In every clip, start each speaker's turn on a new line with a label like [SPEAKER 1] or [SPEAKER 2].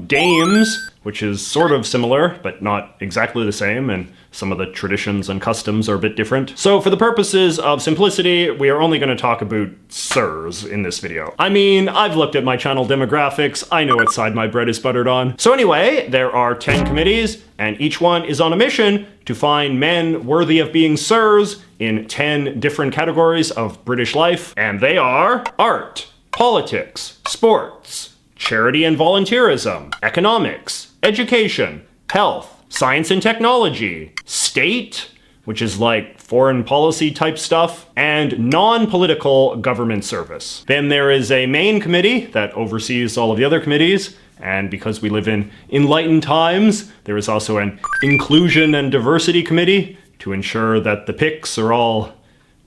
[SPEAKER 1] Dames, which is sort of similar, but not exactly the same, and some of the traditions and customs are a bit different. So for the purposes of simplicity, we are only going to talk about sirs in this video. I mean, I've looked at my channel demographics, I know what side my bread is buttered on. So anyway, there are 10 committees, and each one is on a mission to find men worthy of being sirs in 10 different categories of British life, and they are art, politics, sports, charity and volunteerism, economics, education, health, science and technology, state, which is like foreign policy type stuff, and non-political government service. Then there is a main committee that oversees all of the other committees, and because we live in enlightened times, there is also an inclusion and diversity committee to ensure that the picks are all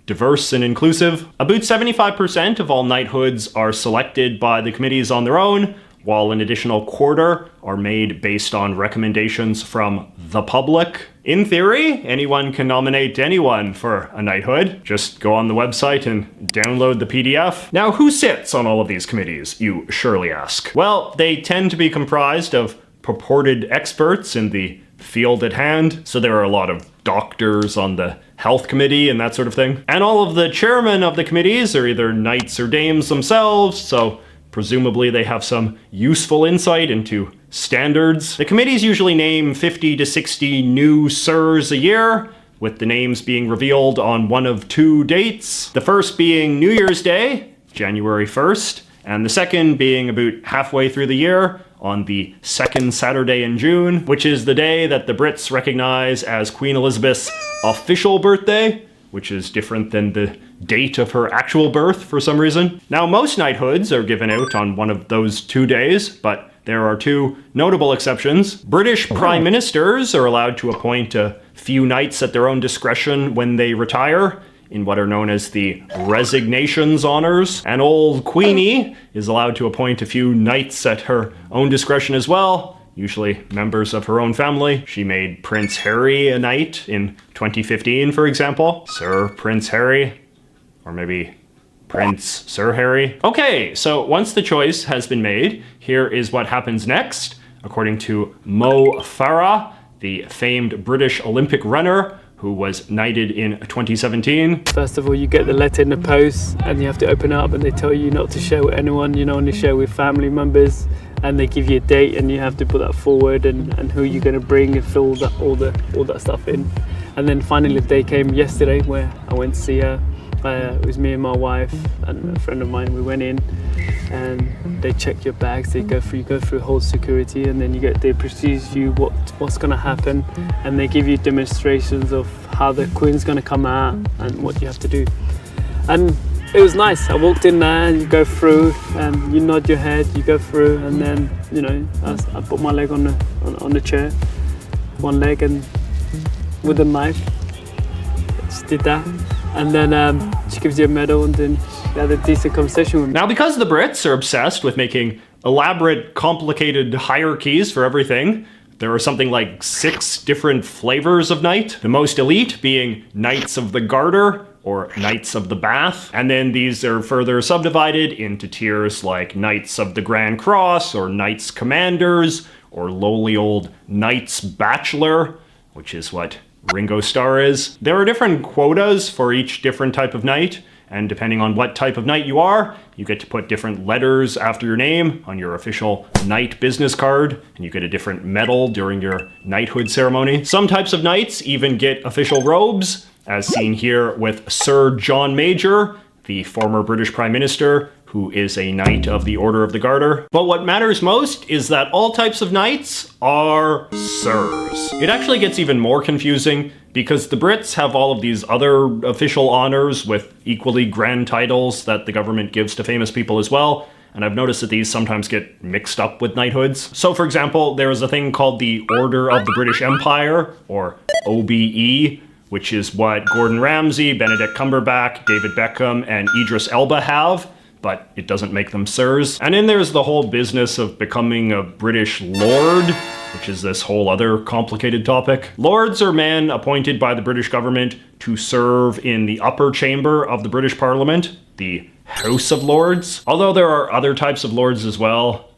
[SPEAKER 1] diverse and inclusive. About 75% of all knighthoods are selected by the committees on their own, while an additional quarter are made based on recommendations from the public. In theory, anyone can nominate anyone for a knighthood. Just go on the website and download the PDF. Now, who sits on all of these committees, you surely ask? Well, they tend to be comprised of purported experts in the field at hand, so there are a lot of doctors on the health committee and that sort of thing. And all of the chairmen of the committees are either knights or dames themselves, so presumably they have some useful insight into standards. The committees usually name 50 to 60 new sirs a year, with the names being revealed on one of two dates. The first being New Year's Day, January 1st, and the second being about halfway through the year, on the second Saturday in June, which is the day that the Brits recognize as Queen Elizabeth's official birthday, which is different than the date of her actual birth for some reason. Now, most knighthoods are given out on one of those 2 days, but there are two notable exceptions. British prime ministers are allowed to appoint a few knights at their own discretion when they retire, in what are known as the resignations honors. And old Queenie is allowed to appoint a few knights at her own discretion as well, usually members of her own family. She made Prince Harry a knight in 2015, for example. Sir Prince Harry, or maybe Prince Sir Harry. Okay, so once the choice has been made, here is what happens next. According to Mo Farah, the famed British Olympic runner, who was knighted in 2017.
[SPEAKER 2] First of all, you get the letter in the post and you have to open it up, and they tell you not to share with anyone, you know, only share with family members, and they give you a date and you have to put that forward and who you're going to bring and fill that, all that stuff in. And then finally the day came yesterday where I went to see her. It was me and my wife and a friend of mine. We went in and they check your bags, you go through whole security, and then they perceive you what's going to happen, and they give you demonstrations of how the Queen's going to come out and what you have to do. And it was nice. I walked in there and you go through and you nod your head, you go through, and then, you know, I put my leg on the chair, one leg, and with a knife, just did that. And then she gives you a medal, and then she had a decent conversation with me.
[SPEAKER 1] Now, because the Brits are obsessed with making elaborate, complicated hierarchies for everything, there are something like 6 different flavors of knight. The most elite being Knights of the Garter, or Knights of the Bath. And then these are further subdivided into tiers like Knights of the Grand Cross, or Knights Commanders, or lowly old Knights Bachelor, which is what Ringo Starr is. There are different quotas for each different type of knight, and depending on what type of knight you are, you get to put different letters after your name on your official knight business card, and you get a different medal during your knighthood ceremony. Some types of knights even get official robes, as seen here with Sir John Major, the former British Prime Minister, who is a Knight of the Order of the Garter. But what matters most is that all types of knights are sirs. It actually gets even more confusing because the Brits have all of these other official honors with equally grand titles that the government gives to famous people as well, and I've noticed that these sometimes get mixed up with knighthoods. So for example, there is a thing called the Order of the British Empire, or OBE, which is what Gordon Ramsay, Benedict Cumberbatch, David Beckham, and Idris Elba have, but it doesn't make them sirs. And then there's the whole business of becoming a British lord, which is this whole other complicated topic. Lords are men appointed by the British government to serve in the upper chamber of the British Parliament, the House of Lords. Although there are other types of lords as well.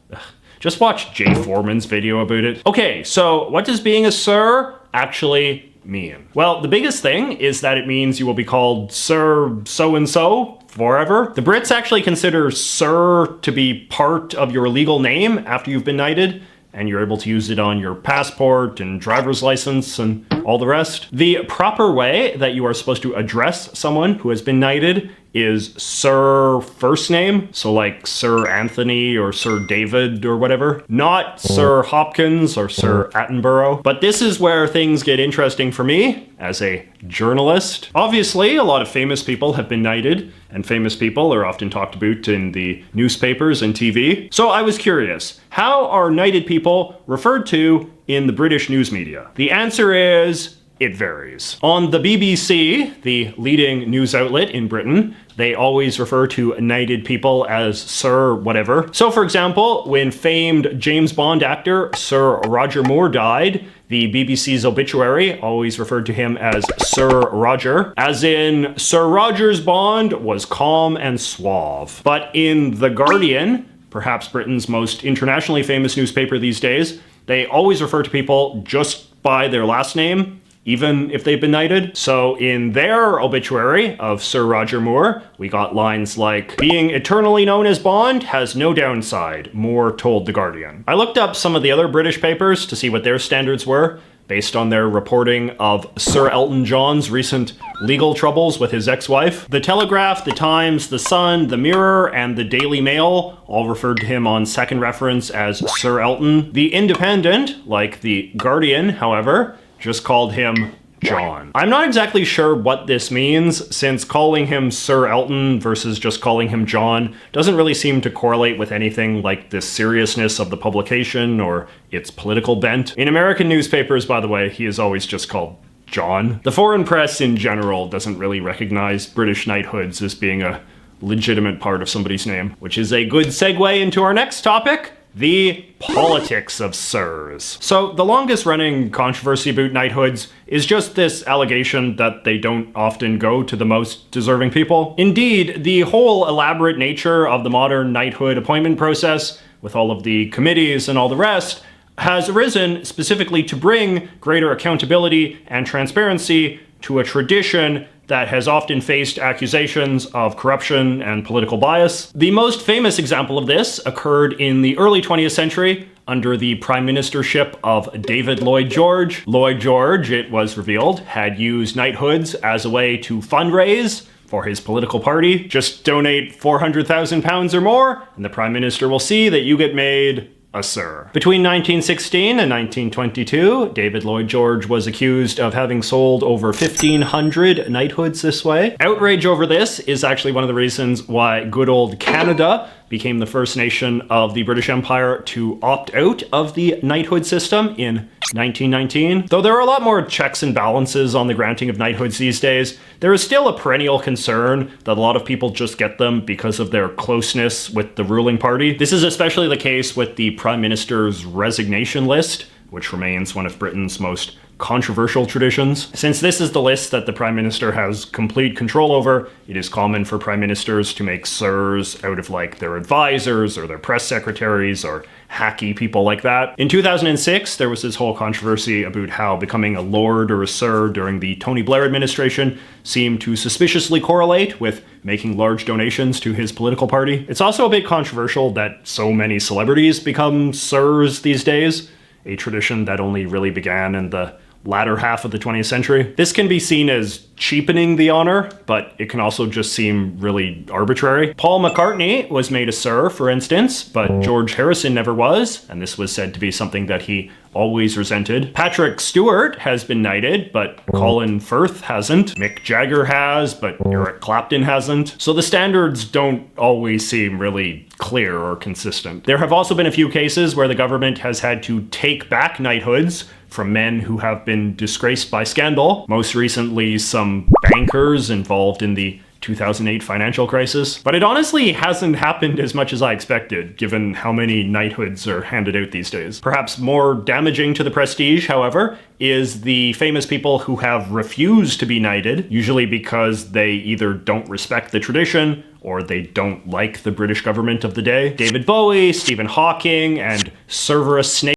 [SPEAKER 1] Just watch Jay Foreman's video about it. Okay, so what does being a sir actually mean? Well, the biggest thing is that it means you will be called Sir so-and-so forever. The Brits actually consider sir to be part of your legal name after you've been knighted, and you're able to use it on your passport and driver's license and all the rest. The proper way that you are supposed to address someone who has been knighted is Sir first name, so like Sir Anthony or Sir David or whatever, not Sir Hopkins or Sir Attenborough. But this is where things get interesting for me as a journalist. Obviously, a lot of famous people have been knighted, and famous people are often talked about in the newspapers and TV. So I was curious, how are knighted people referred to in the British news media? The answer is, it varies. On the BBC, the leading news outlet in Britain, they always refer to knighted people as Sir whatever. So for example, when famed James Bond actor Sir Roger Moore died, the BBC's obituary always referred to him as Sir Roger, as in Sir Roger's Bond was calm and suave. But in The Guardian, perhaps Britain's most internationally famous newspaper these days, they always refer to people just by their last name, even if they've been knighted. So in their obituary of Sir Roger Moore, we got lines like, "Being eternally known as Bond has no downside," Moore told The Guardian. I looked up some of the other British papers to see what their standards were, based on their reporting of Sir Elton John's recent legal troubles with his ex-wife. The Telegraph, The Times, The Sun, The Mirror, and the Daily Mail all referred to him on second reference as Sir Elton. The Independent, like The Guardian, however, just called him John. I'm not exactly sure what this means, since calling him Sir Elton versus just calling him John doesn't really seem to correlate with anything like the seriousness of the publication or its political bent. In American newspapers, by the way, he is always just called John. The foreign press in general doesn't really recognize British knighthoods as being a legitimate part of somebody's name, which is a good segue into our next topic, the politics of sirs. So the longest running controversy about knighthoods is just this allegation that they don't often go to the most deserving people. Indeed, the whole elaborate nature of the modern knighthood appointment process, with all of the committees and all the rest, has arisen specifically to bring greater accountability and transparency to a tradition that has often faced accusations of corruption and political bias. The most famous example of this occurred in the early 20th century under the prime ministership of David Lloyd George. Lloyd George, it was revealed, had used knighthoods as a way to fundraise for his political party. Just donate £400,000 or more, and the prime minister will see that you get made a sir. Between 1916 and 1922, David Lloyd George was accused of having sold over 1,500 knighthoods this way. Outrage over this is actually one of the reasons why good old Canada became the first nation of the British Empire to opt out of the knighthood system in 1919. Though there are a lot more checks and balances on the granting of knighthoods these days, there is still a perennial concern that a lot of people just get them because of their closeness with the ruling party. This is especially the case with the Prime Minister's resignation list, which remains one of Britain's most controversial traditions. Since this is the list that the Prime Minister has complete control over, it is common for Prime Ministers to make sirs out of like their advisors or their press secretaries or hacky people like that. In 2006, there was this whole controversy about how becoming a lord or a sir during the Tony Blair administration seemed to suspiciously correlate with making large donations to his political party. It's also a bit controversial that so many celebrities become sirs these days, a tradition that only really began in the latter half of the 20th century. This can be seen as cheapening the honor, but it can also just seem really arbitrary. Paul McCartney was made a sir, for instance, but George Harrison never was, and this was said to be something that he always resented. Patrick Stewart has been knighted, but Colin Firth hasn't. Mick Jagger has, but Eric Clapton hasn't. So the standards don't always seem really clear or consistent. There have also been a few cases where the government has had to take back knighthoods from men who have been disgraced by scandal. Most recently, some bankers involved in the 2008 financial crisis. But it honestly hasn't happened as much as I expected, given how many knighthoods are handed out these days. Perhaps more damaging to the prestige, however, is the famous people who have refused to be knighted, usually because they either don't respect the tradition or they don't like the British government of the day. David Bowie, Stephen Hawking, and Cerberus Snake